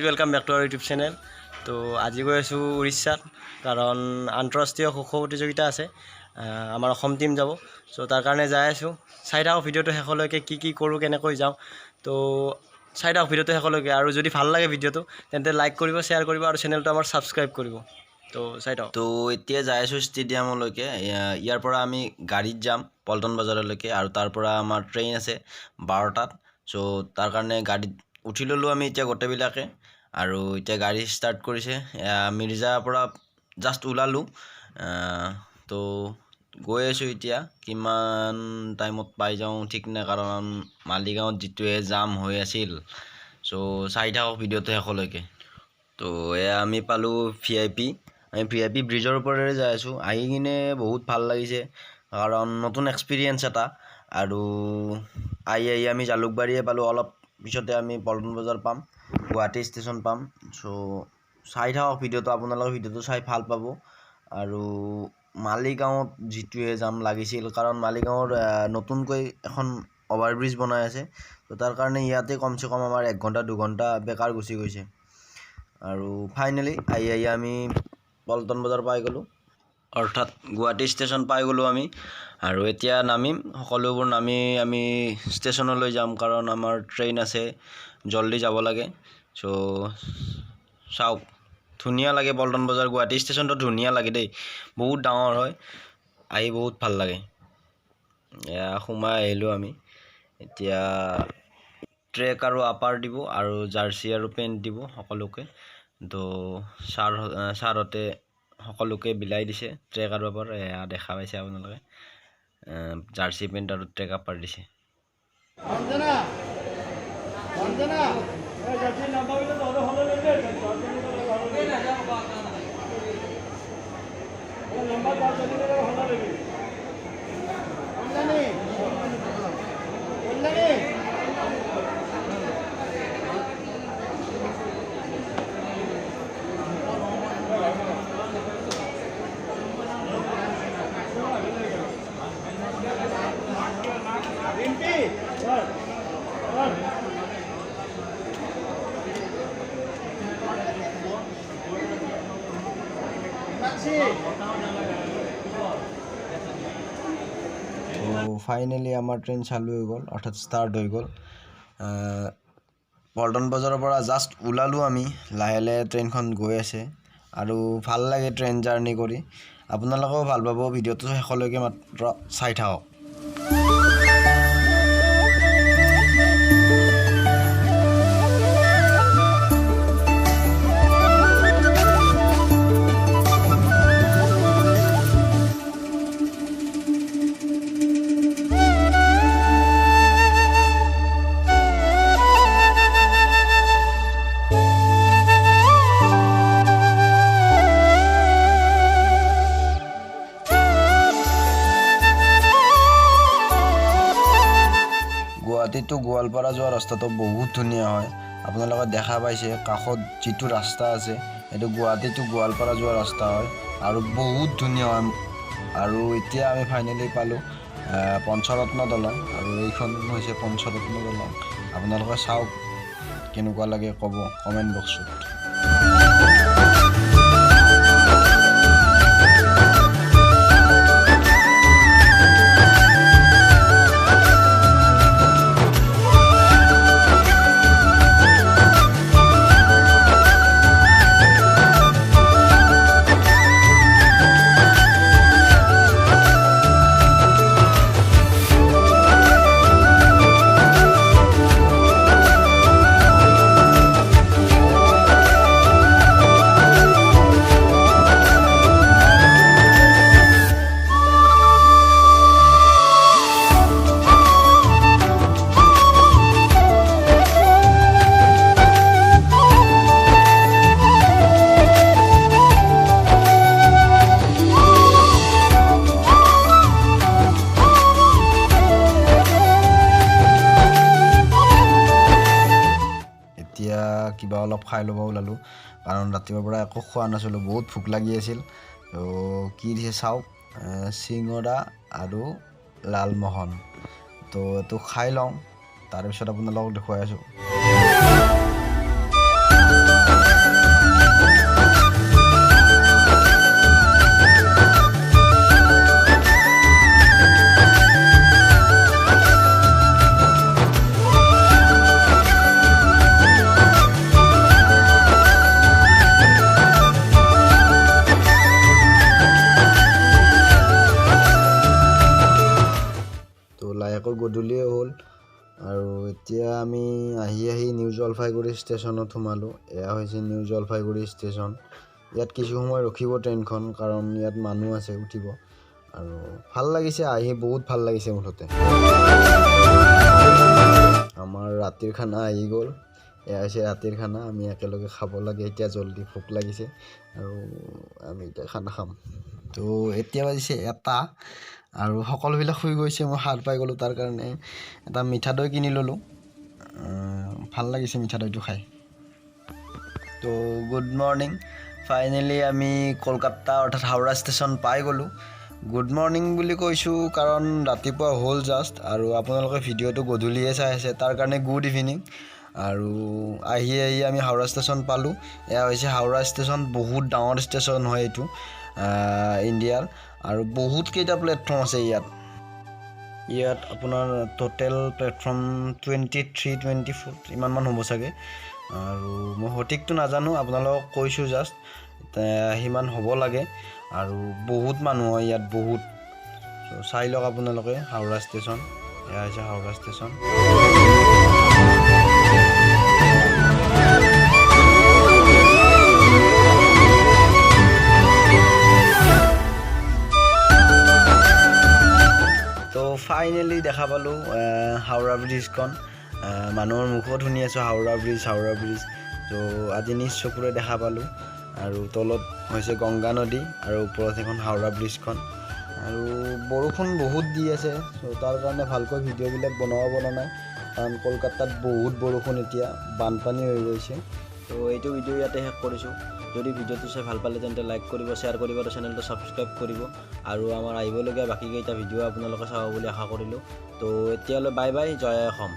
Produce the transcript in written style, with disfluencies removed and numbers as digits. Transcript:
Welcome back to our YouTube channel. तो आज गई आसो उड़ीसा कारण आंतरराष्ट्रीय खो खो प्रतियोगिता आसे आमार अखम टीम जाब सो तार कारणे जाय आसो चाइ थाকক भिडिओটো शेषলৈকে কি करूँ केनेকৈ जाऊँ तो चाइ थाকক भिडिओটো शेषলৈকে और जदि ভাল লাগে भिडिओটো तेन्ते लाइक करिब शेयर करिब और चेनेलটো आमार सबस्क्राइब करिब। तो चाइ थाকক। तो এতিয়া যাই আছো ষ্টেডিয়ামলৈকে ইয়াৰ পৰা আমি গাড়ীত যাম পল্টন বজাৰলৈকে আৰু তাৰ পৰা আমাৰ ট্ৰেইন আছে 12টাত সো তাৰ কাৰণে গাড়ীত উঠি ললো আমি এতিয়া গোটেবিলাকে আৰু এতিয়া গাড়ী ষ্টাৰ্ট কৰিছে মিৰ্জাৰ পৰা জাস্ট উলালো তো গৈ আছো এতিয়া কিমান টাইমত পাই যাওঁ ঠিক নাই কাৰণ মালিগাঁৱত যিটোৱে জাম হৈ আছিল সো চাই থাকক ভিডিঅ'টো শেষলৈকে। তো আমি পালো ভিআইপি আমি ভিআইপি ব্ৰিজৰ ওপৰেৰে যাই আছো আহি কিনে বহুত ভাল লাগিছে কাৰণ নতুন এক্সপিৰিয়েন্স এটা আৰু আই আমি জালুকবাৰীয়ে পালো অলপ পিছতে আমি পল্টন বজাৰ পাম গুৱাহাটী ষ্টেচন পাম সো চাই থাকক ভিডিঅ'টো আপোনালোকে ভিডিঅ'টো চাই ভাল পাব আৰু মালিগাঁৱত যিটোৱে জাম লাগিছিল কাৰণ মালিগাঁৱৰ নতুনকৈ এখন অভাৰব্ৰিজ বনাই আছে তো তাৰ কাৰণে ইয়াতে কমসে কম আমাৰ 1 ঘণ্টা 2 ঘণ্টা বেকাৰ গুচি গৈছে আৰু ফাইনালি আই আমি পল্টন বজাৰ পাই গলো অৰ্থাৎ গুৱাহাটী ষ্টেচন পাই গলো আমি আৰু এতিয়া নামিম সকলোবোৰ নামি আমি ষ্টেচনলৈ যাম কাৰণ আমাৰ ট্ৰেইন আছে জলদি যাব লাগে সো চাওক ধুনিয়া লাগে পল্টন বজাৰ গুৱাহাটী ষ্টেচনটো ধুনিয়া লাগে দেই বহুত ডাঙৰ হয় আহি বহুত ভাল লাগে সোমাই আহিলো আমি এতিয়া ট্ৰেক আৰু আপাৰ দিব আৰু জাৰ্সি আৰু পেন্ট দিব সকলোকে তো সাৰতে সকলোকে বিলাই দিছে ট্ৰেক আৰু আপাৰ দেখা পাইছে আপোনালোকে জাৰ্সি পেন্ট আৰু ট্ৰেক আপাৰ দিছে অঞ্জনা অঞ্জনা এই জাৰ্সি নাম্বাৰটো তহতে হলে লৈছে নাম্বাৰ পাঁচ জনে হলে লৈছে অঞ্জনী অঞ্জনী ফাইনালি আমাৰ ট্ৰেইন চালু হৈ গ'ল অৰ্থাৎ ষ্টাৰ্ট হৈ গ'ল পল্টন বজাৰৰ পৰা জাস্ট উলালো আমি লাহে লাহে ট্ৰেইনখন গৈ আছে আৰু ভাল লাগে ট্ৰেইন জাৰ্নি কৰি আপোনালোকেও ভাল পাব ভিডিঅ'টো শেষলৈকে মাত্ৰ চাই থাকক। গুৱাহাটীটো গোৱালপাৰা যোৱা ৰাস্তাটো বহুত ধুনীয়া হয় আপোনালোকে দেখা পাইছে কাষত যিটো ৰাস্তা আছে এটো গুৱাহাটীটো গোৱালপাৰা যোৱা ৰাস্তা হয় আৰু বহুত ধুনীয়া হয় আৰু এতিয়া আমি ফাইনালি পালো পঞ্চৰত্ন দলং আৰু এইখন হৈছে পঞ্চৰত্ন দলং আপোনালোকে চাওক কেনেকুৱা লাগে ক'ব কমেন্ট বক্সত। কিবা অলপ খাই ল'ব ওলালো কাৰণ ৰাতিপুৱাৰ পৰা একো খোৱা নাছিলো বহুত ভোক লাগি আছিল তো কি দিছে চাওক সিঙৰা আৰু লালমোহন তো এটো খাই লওঁ তাৰ পিছত আপোনালোকক দেখুৱাই আছো। তো লাহেকৈ গধূলিয়ে হ'ল আৰু এতিয়া আমি আহি নিউ জলপাইগুৰি ষ্টেচনত সোমালোঁ। এয়া হৈছে নিউ জলপাইগুৰি ষ্টেচন। ইয়াত কিছু সময় ৰখিব ট্ৰেইনখন, কাৰণ ইয়াত মানুহ আছে উঠিব। আৰু ভাল লাগিছে আহি, বহুত ভাল লাগিছে মুঠতে। আমাৰ ৰাতিৰ খানা আহি গ'ল। এয়া হৈছে ৰাতিৰ খানা, আমি একেলগে খাব লাগে। এতিয়া জল্দি ভোক লাগিছে আৰু আমি এতিয়া খানা খাম। তো এতিয়া বাজিছে 1টা আৰু সকলোবিলাক শুই গৈছে। মই সাৰ পাই গ'লোঁ, তাৰ কাৰণে এটা মিঠা দৈ কিনি ল'লোঁ। ভাল লাগিছে মিঠা দৈটো খাই। তো গুড মৰ্ণিং, ফাইনেলি আমি কলকাতা অৰ্থাৎ হাওৰা ষ্টেচন পাই গ'লোঁ। গুড মৰ্ণিং বুলি কৈছোঁ কাৰণ ৰাতিপুৱা হ'ল জাষ্ট, আৰু আপোনালোকে ভিডিঅ'টো গধূলিয়ে চাই আছে, তাৰ কাৰণে গুড ইভিনিং। আৰু আহি আমি হাওৰা ষ্টেচন পালোঁ। এয়া হৈছে হাওৰা ষ্টেচন, বহুত ডাঙৰ ষ্টেচন হয় এইটো ইণ্ডিয়াৰ, আৰু বহুত কেইটা প্লেটফৰ্ম আছে ইয়াত আপোনাৰ টোটেল প্লেটফৰ্ম 23-24 ইমানমান হ'ব চাগে। আৰু মই সঠিকটো নাজানো, আপোনালোকক কৈছোঁ জাষ্ট সিমান হ'ব লাগে। আৰু বহুত মানুহ হয় ইয়াত, বহুত। চাই লওক আপোনালোকে হাওৰা ষ্টেচন। এয়া হৈছে হাওৰা ষ্টেচন। তো ফাইনেলি দেখা পালোঁ হাওৰা ব্ৰিজখন। মানুহৰ মুখত শুনি আছোঁ হাওৰা ব্ৰিজ। তো আজি নিজ চকুৰে দেখা পালোঁ। আৰু তলত হৈছে গংগা নদী, আৰু ওপৰত এখন হাওৰা ব্ৰিজখন। আৰু বৰষুণ বহুত দি আছে, চ' তাৰ কাৰণে ভালকৈ ভিডিঅ'বিলাক বনাব পৰা নাই, কাৰণ কলকাতাত বহুত বৰষুণ, এতিয়া বানপানী হৈ গৈছে। তো এইটো ভিডিঅ' ইয়াতে শেষ কৰিছোঁ। যদি ভিডিঅ'টো চাই ভাল পালে তেন্তে লাইক কৰিব, শ্বেয়াৰ কৰিব আৰু চেনেলটো ছাবস্ক্ৰাইব কৰিব। আৰু আমাৰ আহিবলগীয়া বাকীকেইটা ভিডিঅ' আপোনালোকে চাব বুলি আশা কৰিলোঁ। তো এতিয়ালৈ বাই বাই, জয় অসম।